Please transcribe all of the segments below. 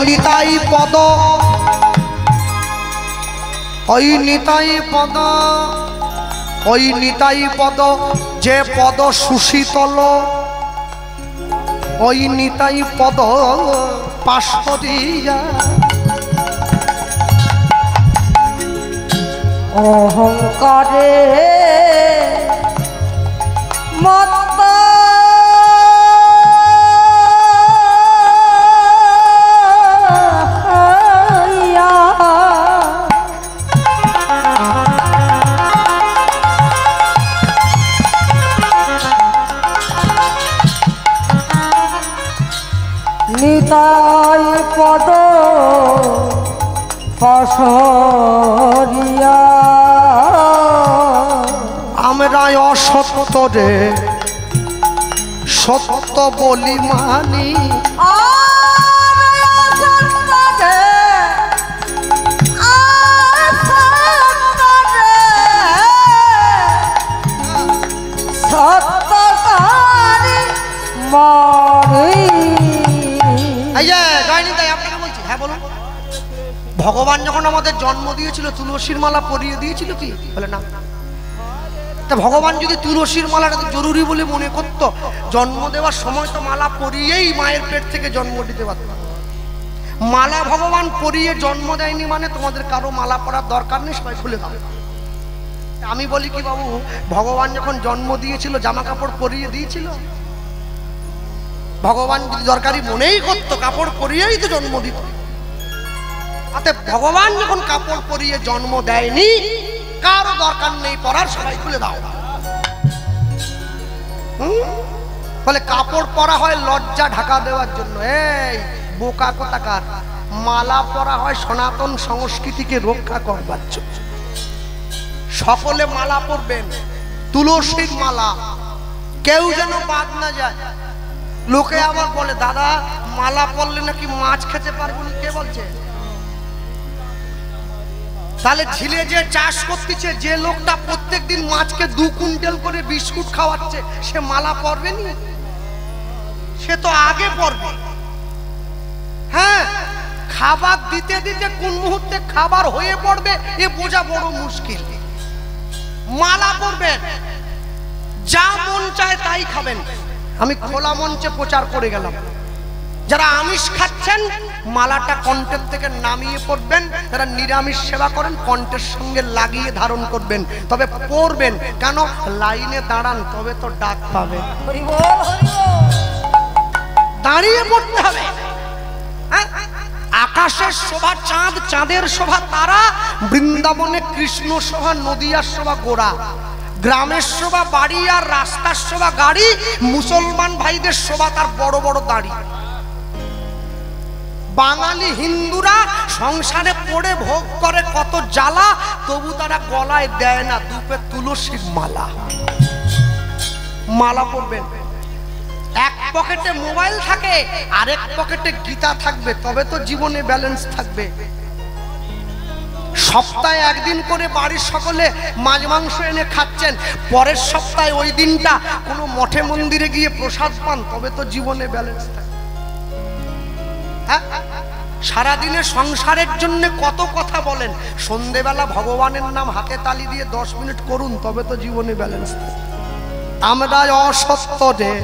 নিতাই পদ, ওই নিতাই পদ, ওই নিতাই পদ যে পদ সুশীতল, ওই নিতাই পদ পাশরিয়া অহংকারে মত্ত নিতাই পদ পাশরিয়া আমরা অসত্য রে সত্য বলি মানি, ভগবান যখন আমাদের জন্ম দিয়েছিল তুলসীর মালা পরিয়ে দিয়েছিল কি? বলে না। তা ভগবান যদি তুলসীর মালাটা জরুরি বলে মনে করত, জন্ম দেওয়ার সময় তো মালা পরিয়েই মায়ের পেট থেকে জন্ম দিতে পারত। মালা ভগবান পরিয়ে জন্ম দেয়নি মানে তোমাদের কারো মালা পরার দরকার নেই, সবাই খুলে দাও। আমি বলি কি বাবু, ভগবান যখন জন্ম দিয়েছিল জামা কাপড় পরিয়ে দিয়েছিল? ভগবান যদি দরকারি মনেই করতো কাপড় পরিয়েই তো জন্ম দিত। ভগবান যখন কাপড় পরিয়ে জন্ম দেয়নি, কারো দরকার নেই পরার, সবাই খুলে দাও। বলে কাপড় পরা হয় লজ্জা ঢাকা দেওয়ার জন্য। এই বোকা কোথাকার, মালা পরা হয় সনাতন সংস্কৃতিকে রক্ষা করবার জন্য। সকলে মালা পরবেন, তুলসীর মালা, কেউ যেন বাদ না যায়। লোকে আবার বলে দাদা মালা পরলে নাকি মাছ খেতে পারবো না। কে বলছে? তাহলে ঝিলে যে চাষ করতেছে, যে লোকটা প্রত্যেকদিন মাছকে 2 কুইন্টাল করে বিস্কুট খাওয়াচ্ছে, সে মালা পরবে নি? সে তো আগে পরবে। হ্যাঁ, খাবার দিতে দিতে কোন মুহূর্তে খাবার হয়ে পড়বে এ বোঝা বড় মুশকিল। মালা পরবেন, যা মন চায় তাই খাবেন। আমি খোলা মঞ্চে প্রচার করে গেলাম, যারা আমিষ খাচ্ছেন মালাটা কণ্ঠের থেকে নামিয়ে পড়বেন, যারা নিরামিষ সেবা করেন কণ্ঠের সঙ্গে লাগিয়ে ধারণ করবেন। তবে পড়বেন কেন? লাইনে দাঁড়ান, তবে তো ডাক পাবে। দাঁড়িয়ে পড়তে হবে। আকাশের শোভা চাঁদ, চাঁদের শোভা তারা, বৃন্দাবনে কৃষ্ণ শোভা, নদিয়ার শোভা গোড়া, গ্রামের শোভা বাড়ি আর রাস্তার শোভা গাড়ি, মুসলমান ভাইদের শোভা তার বড় বড় দাড়ি। বাঙালি হিন্দুরা সংসারে পড়ে ভোগ করে কত জ্বালা, তবু তারা গলায় দেয় না দুপে তুলসীর মালা। মালা পরবেন। এক পকেটে মোবাইল থাকে, আরেক পকেটে গীতা থাকবে, তবে তো জীবনে ব্যালেন্স থাকবে। সপ্তাহে একদিন করে বাড়ির সকলে মাছ মাংস এনে খাচ্ছেন, পরের সপ্তাহে ওই দিনটা কোনো মঠে মন্দিরে গিয়ে প্রসাদ পান, তবে তো জীবনে ব্যালেন্স থাকে। সারাদিনে সংসারের জন্য কত কথা বলেন, সন্ধেবেলা ভগবানের নাম হাতে তালি দিয়ে 10 মিনিট করুন, তবে তো জীবনে ব্যালেন্স থাকে। আমরা অসত্য রে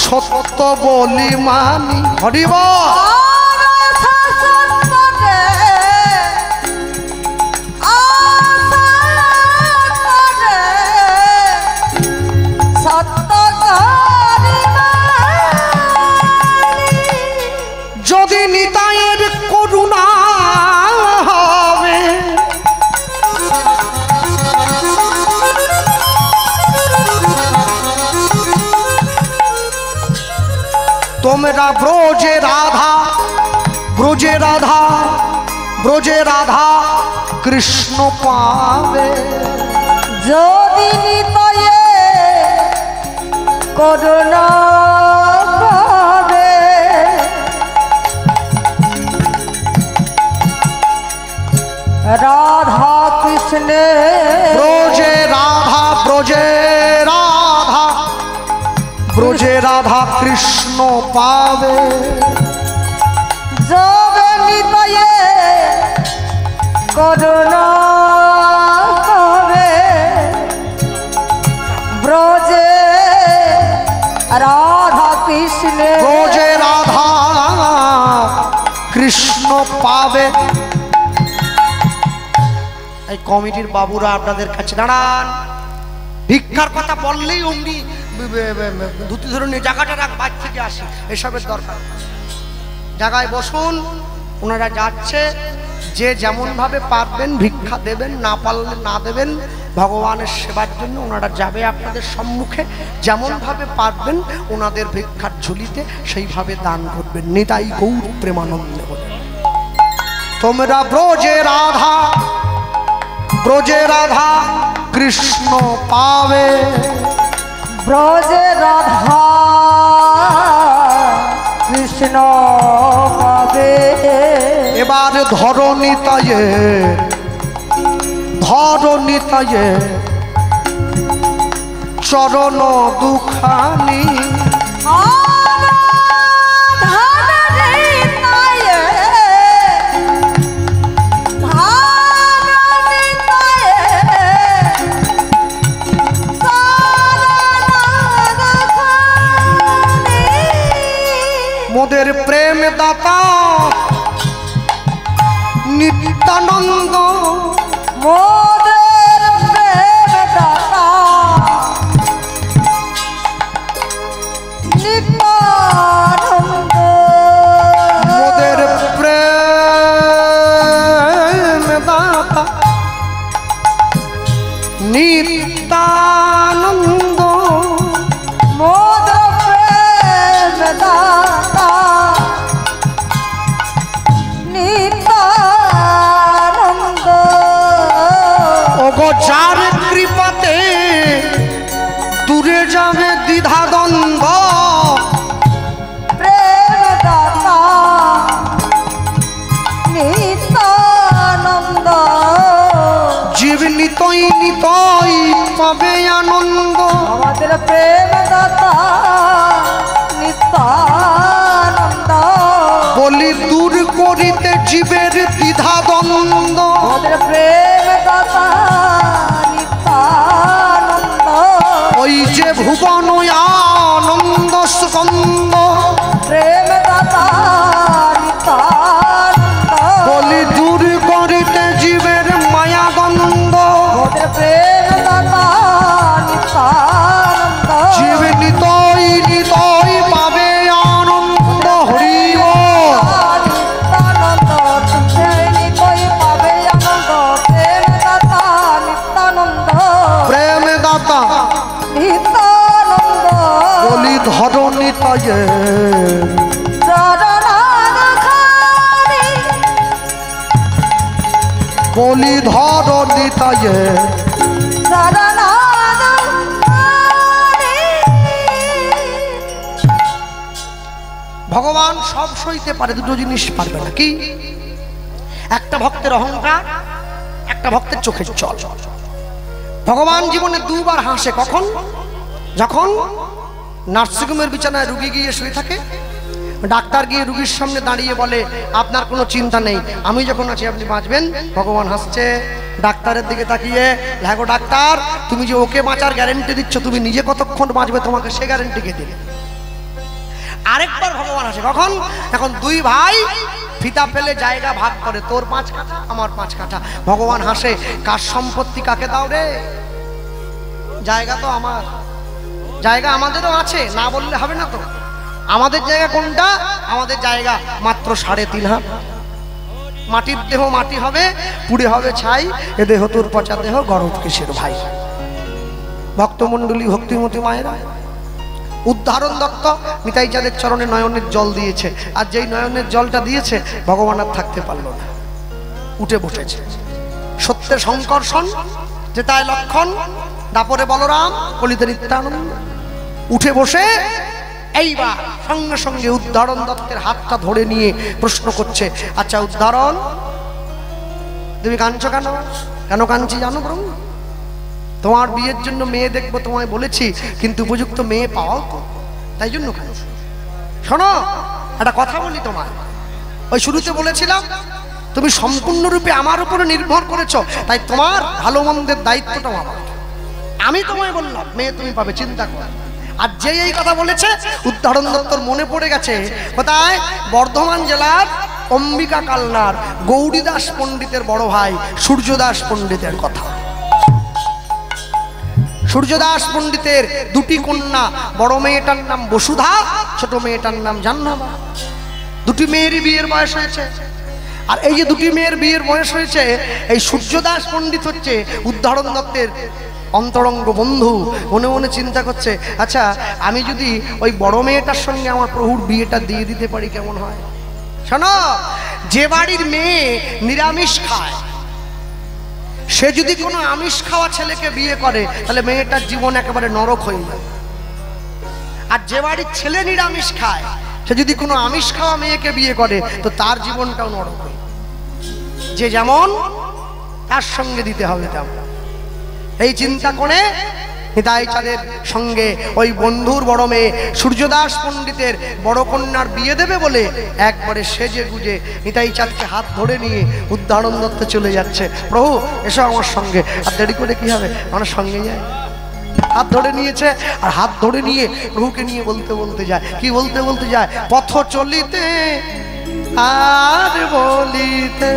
সত্য বলি মানি। হরি বল। যদি নিতাইয়ের করুণা হবে, তোমরা ব্রজে রাধা, ব্রজে রাধা, ব্রজে রাধা কৃষ্ণ পাবে। যদি নিতাইয়ে করুণা হবে, রাধা কৃষ্ণে ব্রজে রাধা, ব্রজে রাধা, ব্রজে রাধা কৃষ্ণ পাবে। কমিটির বাবুরা আপনাদের কাছে দাঁড়ান। ভিক্ষার কথা বললেই অমনি ধুতি ধরে নিয়ে জায়গাটা রাখ, বাড়ি থেকে আসি, এসবের দরকার। জায়গায় বসুন, ওনারা যাচ্ছে। যে যেমন ভাবে পারবেন ভিক্ষা দেবেন, না পারলে না দেবেন। ভগবানের সেবার জন্য ওনারা যাবে আপনাদের সম্মুখে। যেমন ভাবে পারবেন ওনাদের ভিক্ষার ঝুলিতে সেইভাবে দান করবেন। নিতাই গৌর প্রেমানন্দে হল। তোমরা ব্রজে রাধা কৃষ্ণ পাবে, ব্রজে রাধা কৃষ্ণ পাবে। এবার ধরণীতায়ে চরণ দুখানি, মোদের প্রেম দাতা নিত্যানন্দ, মোদের প্রেম দাতা নিত্যানন্দ, মোদের প্রেম দাতা নিত্যানন্দ, মোদের প্রেম দাতা নিত্যানন্দ। ওগো যার কৃপাতে দূরে যাবে দ্বিধাদ্বন্দ্ব, প্রেম দাতা নিত্যানন্দ, জীব নিতই পাবে আনন্দ। আমাদের প্রেম দাতা নিত্যানন্দ, বলি দূর করিতে জীবের দ্বিধাদ্বন্দ্ব, আমাদের প্রেম দাতা নিত্যানন্দ, ওই যে ভুবন আনন্দ স্কন্দ, প্রেম দাতা নিত্যানন্দ, বলি দূর করিতে জীবের মায়া দ্বন্দ্ব, আমাদের প্রেম দাতা নিত্যানন্দ, জীব নিতই পাবে আনন্দ। হরি বল। নিত্যানন্দ নিতই পাবে আনন্দ, প্রেম দাতা নিত্যানন্দ, প্রেম দাতা নিত্যানন্দ, বলি ধরণীতায়ে চরণারখানি, বলি ধরণীতায়ে চরণারখানি। ভগবান সব সইতে পারে, দুটো জিনিস পারবে না। কি? একটা ভক্তের অহংকার, একটা ভক্তের চোখের জল। ভগবান জীবনে দুবার হাসে। কখন? যখন নার্সিংহোমের বিছানায় রুগী গিয়ে শুয়ে থাকে, ডাক্তার গিয়ে রুগীর সামনে দাঁড়িয়ে বলে আপনার কোনো চিন্তা নেই, আমি যখন আছি আপনি বাঁচবেন। ভগবান হাসছে ডাক্তারের দিকে তাকিয়ে, হ্যাঁ গো ডাক্তার, তুমি যে ওকে বাঁচার গ্যারেন্টি দিচ্ছ, তুমি নিজে কতক্ষণ বাঁচবে তোমাকে সে গ্যারেন্টি কে দিলে? আরেকবার ভগবান হাসে। কখন? এখন দুই ভাই ফিতা ফেলে জায়গা ভাগ করে, তোর 5 কাঠা আমার 5 কাঠা। ভগবান হাসে, কার সম্পত্তি কাকে দাও রে? জায়গা তো আমার, জায়গা আমাদেরও আছে, না বললে হবে না তো। আমাদের জায়গা কোনটা? আমাদের জায়গা মাত্র 3.5 হাত। মাটির দেহ মাটি হবে, পুড়ে হবে ছাই, এ দেহ তোর পচা দেহ, গরব কিসের ভাই? ভক্তমণ্ডলী, ভক্তিমতী মায়েরা, উদাহরণ দত্ত নিতাই যাদের চরণে নয়নের জল দিয়েছে, আর যেই নয়নের জলটা দিয়েছে ভগবান আর থাকতে পারল না, উঠে বসেছে। সত্যের সংকর্ষণ যে তাই লক্ষণ, দাপরে বলরাম, কলিতে নিত্যানন্দ। উঠে বসে এইবার সঙ্গে সঙ্গে উদাহরণ দত্তের হাতটা ধরে নিয়ে প্রশ্ন করছে, আচ্ছা উদাহরণ, তুমি কাঁদছো কেন? কেন কাঁদছি জানো প্রভু? তোমার বিয়ের জন্য মেয়ে দেখবো তোমায় বলেছি, কিন্তু উপযুক্ত মেয়ে পাও তো, তাই জন্য কাঁদছি। শোনো একটা কথা বলি তোমার, ওই শুরুতে বলেছিলাম তুমি সম্পূর্ণরূপে আমার উপরে নির্ভর করেছো, তাই তোমার ভালো মন্দের দায়িত্বটাও আমার। আমি তোমায় বললাম মেয়ে তুমি পাবে, চিন্তা করো। আর যে এই কথা বলেছে উদাহরণ দত্তর মনে পড়ে গেছে, কোথায়? বর্ধমান জেলার অম্বিকা কালনার গৌরীদাস পণ্ডিতের বড় ভাই সূর্যদাস পণ্ডিতের কথা। সূর্যদাস পণ্ডিতের দুটি কন্যা, বড় মেয়েটার নাম বসুধা, ছোট মেয়েটার নাম জাহ্নবা। দুটি মেয়েরই বিয়ের বয়স হয়েছে। আর এই যে দুটি মেয়ের বিয়ের বয়স হয়েছে, এই সূর্যদাস পণ্ডিত হচ্ছে উদ্ধারণ দত্তের অন্তরঙ্গ বন্ধু। মনে মনে চিন্তা করছে, আচ্ছা আমি যদি ওই বড় মেয়েটার সঙ্গে আমার প্রভুর বিয়েটা দিয়ে দিতে পারি কেমন হয়। শোনো, যে বাড়ির মেয়ে নিরামিষ খায়, সে যদি কোনো আমিষ খাওয়া ছেলেকে বিয়ে করে তাহলে মেয়েটার জীবন একেবারে নরক হয়ে যায়। আর যে বাড়ির ছেলে নিরামিষ খায়, সে যদি কোনো আমিষ খাওয়া মেয়েকে বিয়ে করে তো তার জীবনটাও নরক হয়। যে যেমন তার সঙ্গে দিতে হবে তেমন। এই চিন্তা করে নিতাই চাঁদের সঙ্গে ওই বন্ধুর বড় মেয়ে সূর্যদাস পণ্ডিতের বড় কন্যার বিয়ে দেবে বলে একবারে সেজে গুজে নিতাই চাঁদকে হাত ধরে নিয়ে উদ্ধারণ দত্ত চলে যাচ্ছে। প্রভু এসো আমার সঙ্গে। আর দেরি করে কি হবে, আমার সঙ্গে যায়। হাত ধরে নিয়েছে, আর হাত ধরে নিয়ে প্রভুকে নিয়ে বলতে বলতে যায়। কি বলতে বলতে যায়? পথ চলিতে আর বলিতে,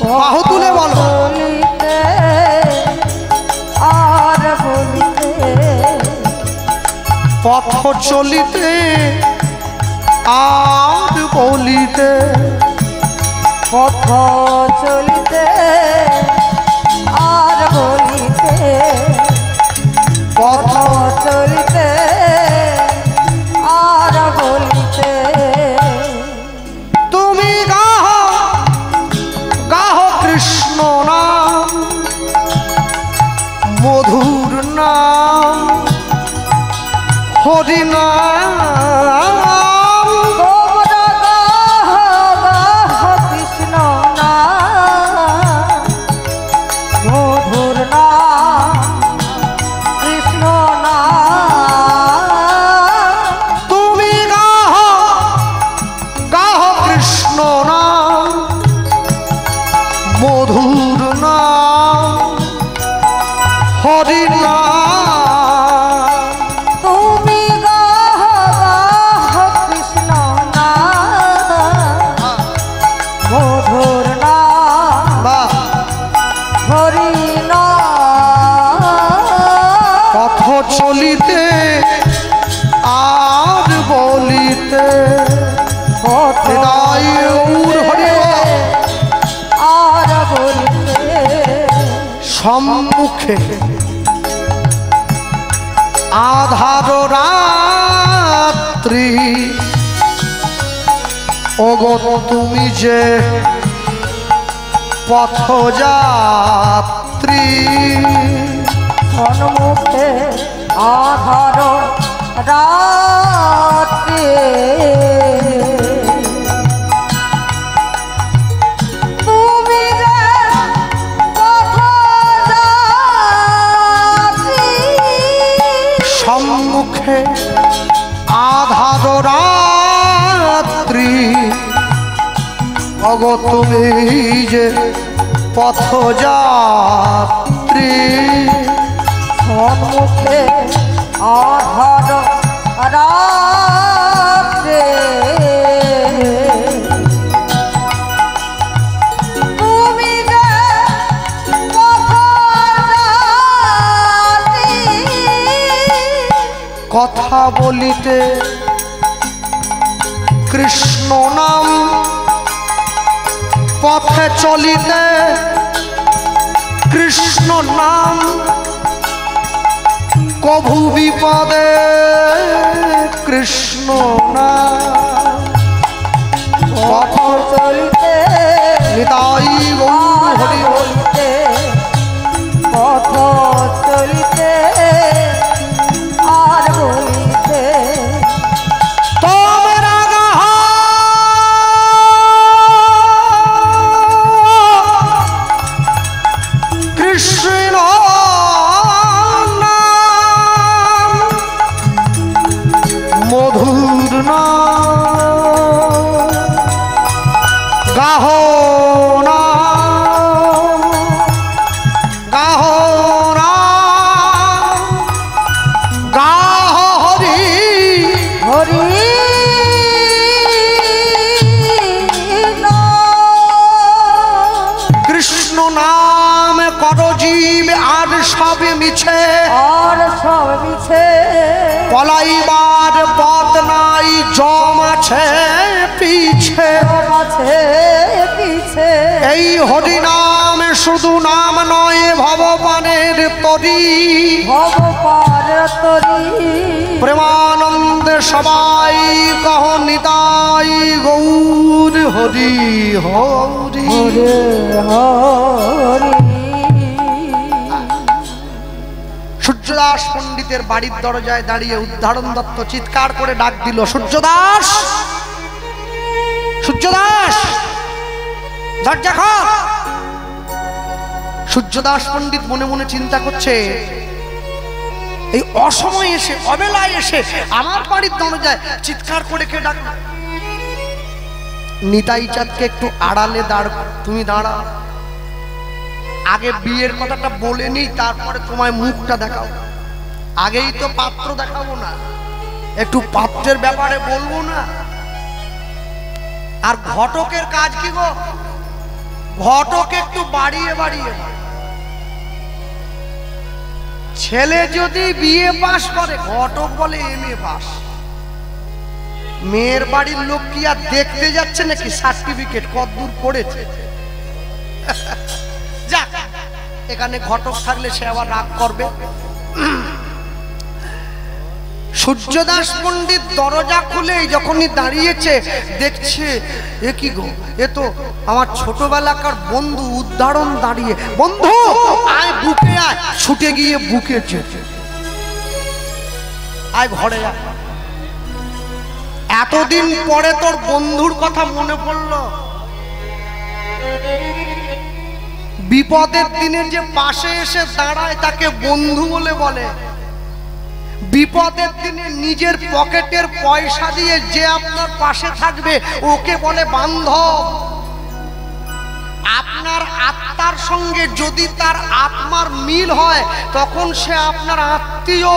বাহু তুলে বলো, আর বলিতে, পথ চলিতে আর বলিতে, পথ চলিতে আর বলিতে, পথ পথ চলিতে আর বলিতে। তুমি গাহ গাহ কৃষ্ণ নাম, মধুর নাম, হরি নাম। তোমরা গাহ গাহ কৃষ্ণ নাম, মধুর নাম, কৃষ্ণ নাম। তুমি গাহ গাহ কৃষ্ণ নাম, মধুর নাম, হরি নাম। তুমি গাহ গাহ কৃষ্ণ নাম, মধুর নাম, বাহ। হরি নাম। পথ চলিতে আর বলিতে, পথ হৃদয় গৌর হরি বল। আর বলিতে, সম্মুখে আধার রাত্রি, ওগো তুমি যে পথযাত্রী। সম্মুখে আধার রাত্রি, তুমি যে পথযাত্রী। সম্মুখে আধার রাত্রি, ওগো তুমি যে পথযাত্রী। সম্মুখে আধার রাত্রে, তুমি যে পথযাত্রী। কথা বলিতে কৃষ্ণ নাম, পথে চলিতে কৃষ্ণ নাম, কভু বিপদে কৃষ্ণ নাম। পথ চলিতে নিতাই গৌর আর হরি বল। বলিতে, পথ চলিতে আর বলিতে। তোমরা গাহ কৃষ্ণ নাম, মধুর নাম, পিছে আছে পিছে এই হরিনাম শুধু নাম নয় ভবপানের তরি ভবপার তরি প্রেমানন্দে সবাই কহ নিতাই গৌর হরি হরি হরে হরি সূর্যদাস পণ্ডিতের বাড়ির দরজায় দাঁড়িয়ে উদ্ধারণ দত্ত চিৎকার করে ডাক দিল, সূর্যদাস, সূর্যদাস, দরজা খোল। সূর্যদাস পণ্ডিত মনে মনে চিন্তা করছে, এই অসময়ে এসে, অবেলায় এসে আমার বাড়ির দরজায় চিৎকার করে কে ডাক? নিতাই চাঁদকে একটু আড়ালে দাঁড়, তুমি দাঁড়াও, আগে বিয়ের কথাটা বলে নিই, তারপরে তোমায় মুখটা দেখাও। আগেই তো পাত্র দেখাবো না, একটু পাত্রের ব্যাপারে বলবো না। আর ঘটকের কাজ কি গো? ঘটক একটু বাড়িয়ে বাড়িয়ে, ছেলে যদি বিয়ে পাস করে ঘটক বলে এমএ পাস। মেয়ের বাড়ির লোক কি আর দেখতে যাচ্ছে নাকি সার্টিফিকেট কতদূর পড়েছে? যাক, এখানে ঘটক থাকলে সে আবার রাগ করবে। সূর্যদাস পণ্ডিত দরজা খুলে যখনই দাঁড়িয়েছে দেখছে, এ কি গো, এ তো আমার ছোটবেলাকার বন্ধু উদ্ধারণ দাঁড়িয়ে। বন্ধু আয়, বুকে আয়। ছুটে গিয়ে বুকে চেপে, আয় ঘরে আয়। এতদিন পরে তোর বন্ধুর কথা মনে পড়লো। বিপদের দিনে যে পাশে এসে দাঁড়ায় তাকে বন্ধু বলে বলে। বিপদের দিনে নিজের পকেটের পয়সা দিয়ে যে আপনার পাশে থাকবে ওকে বলে বান্ধব। আপনার আত্মার সঙ্গে যদি তার আত্মার মিল হয় তখন সে আপনার আত্মীয়।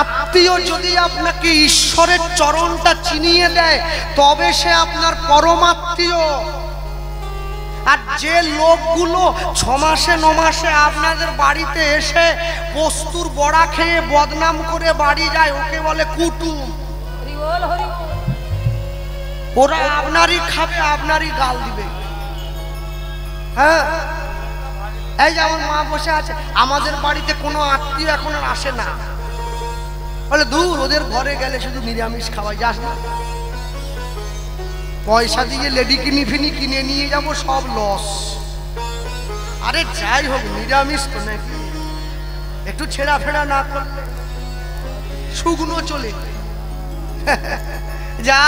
আত্মীয় যদি আপনাকে ঈশ্বরের চরণটা চিনিয়ে দেয় তবে সে আপনার পরমাত্মীয়। আর যে লোকগুলো 6 মাসে 9 মাসে আপনাদের বাড়িতে এসে বস্তুর বড়া খেয়ে বদনাম করে বাড়ি যায় ওকে বলে কুটুম। ওরা আপনারই খাবে, আপনারই গাল দিবে। হ্যাঁ, এই যে আমার মা বসে আছে, আমাদের বাড়িতে কোনো আত্মীয় এখন আর আসে না, বলে দূর, ওদের ঘরে গেলে শুধু নিরামিষ খাওয়াই, যাস না। পয়সা দিয়ে লেডি কিনি ফিনি কিনে নিয়ে যাবো, সব লস। আরে যাই হোক, নিরামিষ তো নাকি, একটু ছেঁড়া ফেরা না করলে শুকনো চলে। যা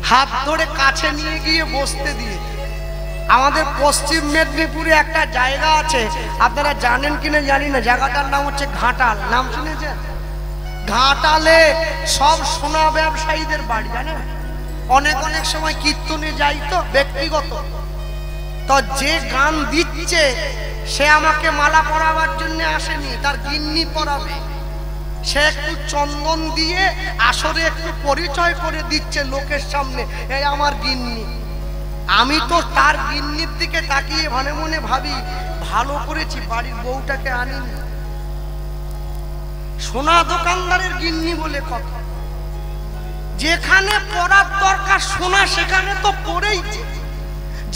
হাত ধরে কাছে নিয়ে গিয়ে বসতে দিয়ে। আমাদের পশ্চিম মেদিনীপুরে একটা জায়গা আছে, আপনারা জানেন কিনা জানি না, জায়গাটার নাম হচ্ছে ঘাটাল। নাম শুনেছেন? ঘাটালে সব সোনা ব্যবসায়ীদের বাড়ি, জানেন? অনেক অনেক সময় কীর্তনে যাই তো ব্যক্তিগত, তো যে গান দিচ্ছে সে আমাকে মালা পরাবার জন্য আসেনি, তার গিন্নি পরাবে। সে একটু চন্দন দিয়ে আসরে একটু পরিচয় করে দিচ্ছে লোকের সামনে, এই আমার গিন্নি। আমি তো তার গিন্নির দিকে তাকিয়ে মনে মনে ভাবি, ভালো করেছি বাড়ির বউটাকে আনিনি। সোনা দোকানদারের গিন্নি বলে কথা। যেখানে পড়ার দরকার সোনা সেখানে তো পড়েইছে,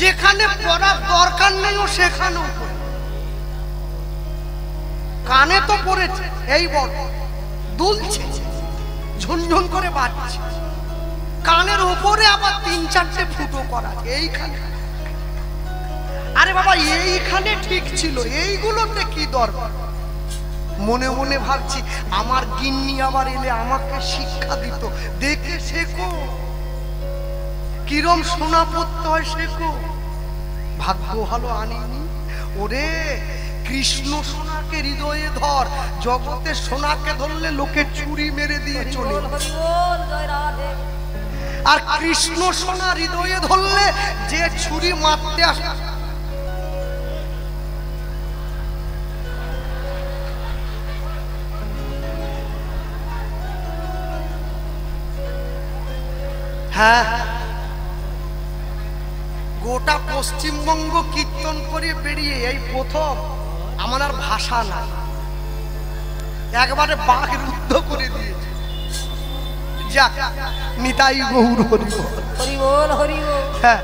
যেখানে পড়ার দরকার নেই ও সেখানেও পড়ে। কানে তো পড়েছে, এই বড় দুলছে, ঝুনঝুন করে বাজছে। কানের উপরে আবার 3-4টে ফুটো করা এইখানে। আরে বাবা, এইখানে ঠিক ছিল, এইগুলোতে কি দরকার? মনে মনে ভাবছি, আমার গিন্নি আবার এলে আমাকে শিক্ষা দিত, দেখে শেখো, কিরম সোনা পড়তে হয় শেখো। ভাগ্য ভালো আনিনি। ওরে কৃষ্ণ সোনাকে হৃদয়ে ধর, জগতে সোনাকে ধরলে লোকে চুরি মেরে দিয়ে চলে। আর কৃষ্ণ সোনা হৃদয়ে ধরলে যে ছুরি মারতে আসে, হ্যাঁ, গোটা পশ্চিমবঙ্গ কীর্তন করে বেরিয়ে এই প্রথম আমার আর ভাষা নাই, একবারে বাঘ রুদ্ধ করে দিয়েছে। যাক, নিতাই গৌর হরি বল। হরি বল, হরি বল। হ্যাঁ,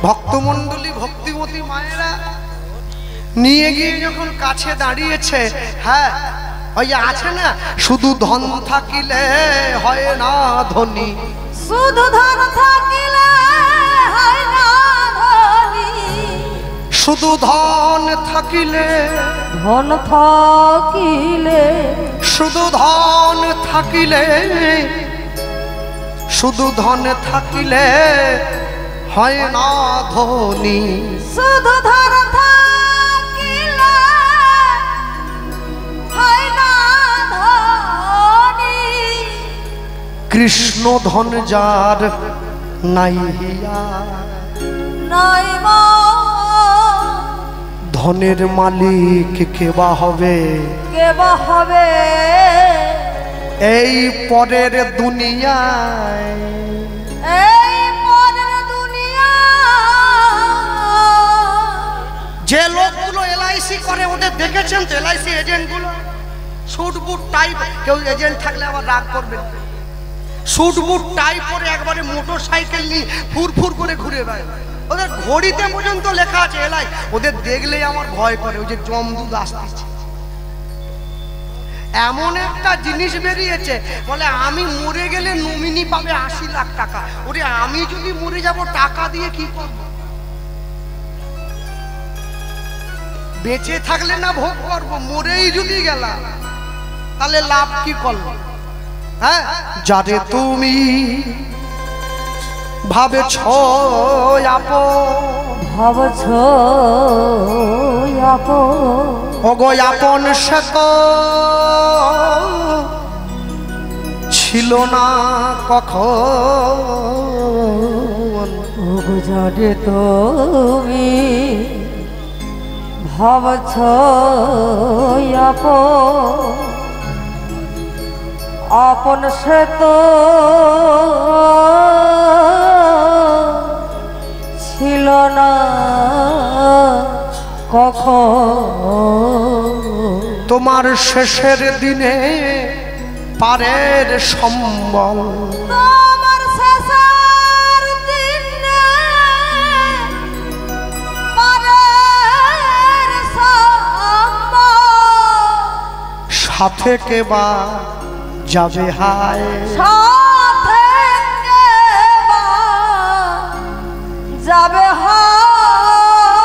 ভক্তমণ্ডলী ভক্তিমতী মায়েরা নিয়ে গিয়ে যখন কাছে দাঁড়িয়েছে, হ্যাঁ ওই যে আছে না, শুধু ধন থাকিলে হয় না ধনী, শুধু ধন থাকিলে হয় না ধনী, শুধু ধন থাকিলে, ধন থাকিলে, শুধু ধন থাকিলে, শুধু ধন থাকিলে হয় না ধনী, শুধু ধন থাকিলে হয় না ধনী, কৃষ্ণ ধন যার নাই হিয়া, নাই মা ধনের মালিক কে বা হবে, কে বা হবে এই পরের দুনিয়ায়, এই পরের দুনিয়া। যে লোকগুলো এলআইসি করে ওদের দেখেছেন তো, এলআইসি এজেন্ট গুলো স্যুট বুট টাই, কেউ এজেন্ট থাকলে আবার রাগ করবেন, স্যুট বুট টাই পরে একবারে মোটর সাইকেল নিয়ে ফুরফুর করে ঘুরে বেড়ায়, ওদের ঘড়িতে পর্যন্ত লেখা আছে এলআই, ওদের দেখলেই আমার ভয় করে, ওই যে জমদুদ আসতেছে। এমন একটা জিনিস বেরিয়েছে, বলে আমি মরে গেলে নমিনি পাবে 80 লাখ টাকা। ওরে আমি যদি মরে যাব টাকা দিয়ে কি করব? বেঁচে থাকলে না ভোগ করবো, মরেই যদি গেলাম তাহলে লাভ কি করলো? হ্যাঁ, যারে তুমি ভাবেছ আপন, ভাবছ আপন, ওগো আপন সে তো ছিল না কখন, ওগো যারে তুমি ভাবছ আপন, আপন সে তো ছিল না কখন, তোমার শেষের দিনে পারের সম্বল, তোমার শেষের দিনে পারের সম্বল, সাথে কে বা যাবে হায়, সাথে কে বা যাবে হায়,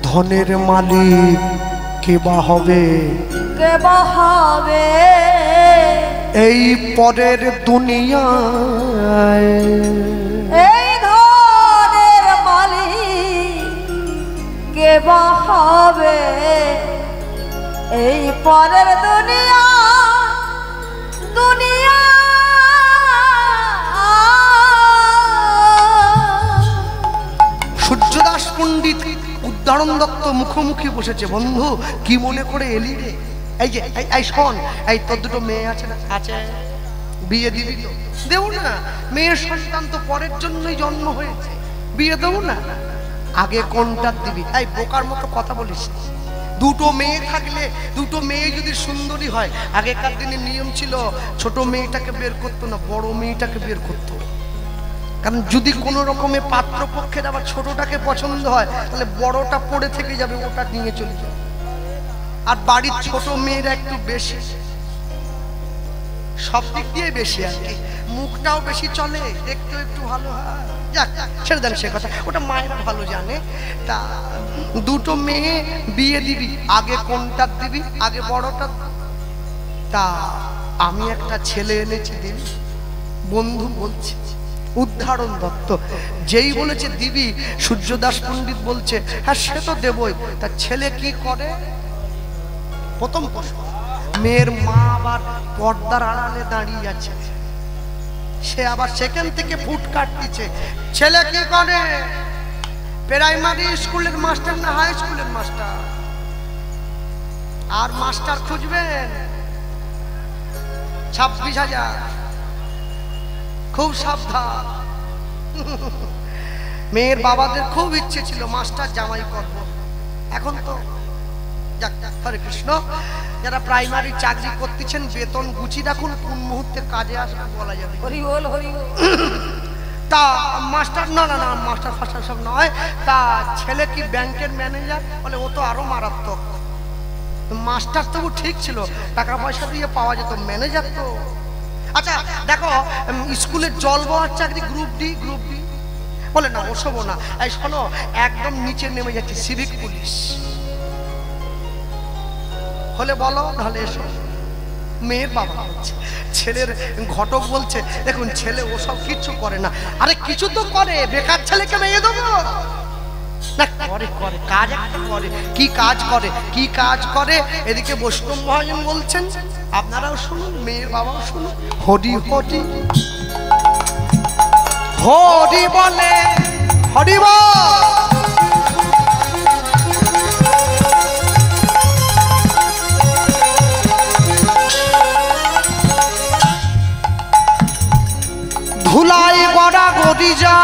ধনের মালিক কে বা হবে, কে বা হবে এই পরের দুনিয়ায়, এই ধনের মালিক কে বা হবে এই পরের দুনিয়া, দুনিয়া। সূর্যদাস পণ্ডিত উদাহরণ দত্ত মুখোমুখি বসেছে। বন্ধু কি মনে করে এলি রে? এই যে এই শোন, এই তোর দুটো মেয়ে আছে না? আছে। বিয়ে দিবি তো? দেবো না, মেয়ের সন্তান তো পরের জন্যই জন্ম হয়েছে, বিয়ে দেবো না? আগে কোনটা দিবি? এই বোকার মতো কথা বলিস। দুটো মেয়ে থাকলে, দুটো মেয়ে যদি সুন্দরী হয়, আগেকার দিনে নিয়ম ছিল ছোট মেয়েটাকে বের করতো না, বড় মেয়েটাকে বের করতো। কারণ যদি কোনো রকমে পাত্রপক্ষের আবার ছোটটাকে পছন্দ হয়, তাহলে বড়টা পড়ে থেকে যাবে, ওটা নিয়ে চলে যাবে। আর বাড়ির ছোট মেয়েরা একটু বেশি, সব দিক দিয়ে বেশি আর কি, মুখটাও বেশি চলে, দেখতেও একটু ভালো হয়। যাক ছেড়ে দেন সে কথা, ওটা মায়েরা ভালো জানে। তা দুটো মেয়ে বিয়ে দিবি, আগে কোনটা দিবি? আগে বড়টা। তা আমি একটা ছেলে এনেছি দিবি? বন্ধু বলছে, উদাহরণ দত্ত যেই বলেছে দিবি, সূর্যদাস পণ্ডিত বলছে হ্যাঁ সে তো দেবই। তার ছেলে কি করে? প্রথম প্রশ্ন, মেয়ের মা আবার পর্দার আড়ালে দাঁড়িয়ে আছে, সে আবার সেখান থেকে ফুট কাটতেছে। ছেলে কি করে? প্রাইমারি স্কুলের মাস্টার না হাই স্কুলের মাস্টার? আর মাস্টার খুঁজবেন 26,000, খুব সাবধান। মেয়ের বাবাদের খুব ইচ্ছে ছিল মাস্টার জামাই করব, এখন তো যাক হরে কৃষ্ণ। যারা প্রাইমারি চাকরি করতেছেন বেতন গুছি রাখুন, কোন মুহূর্তে কাজে আসবে বলা যাবে। হরি বল হরি বল। তা মাস্টার না না না মাস্টার ফাস্টার সব নয়। তা ছেলে কি ব্যাংকের ম্যানেজার? বলে ও তো আরো মারাত্মক। মাস্টার তবু ঠিক ছিল, টাকা পয়সা দিয়ে পাওয়া যেত, ম্যানেজার তো। আচ্ছা দেখো স্কুলের জল বওয়ার চাকরি গ্রুপ ডি, গ্রুপ ডি। বলে না ওসবও না। এই শোনো একদম নিচে নেমে যাচ্ছে সিভিক পুলিশ। হলে বলো নাহলে এসো। মেয়ের বাবা বলছে, ছেলের ঘটক বলছে দেখুন ছেলে ওসব কিছু করে না। আরে কিছু তো করে, বেকার ছেলেকে মেয়ে দেবো না? করে করে কাজ একটা করে। কি কাজ করে? কি কাজ করে? এদিকে বৈষ্ণব মহাজন বলছেন, আপনারাও শুনুন, মেয়ের বাবাও শুনুন। হরি হরি হরি বলে হরি বল। ধুলাই গড়া গড়ি যা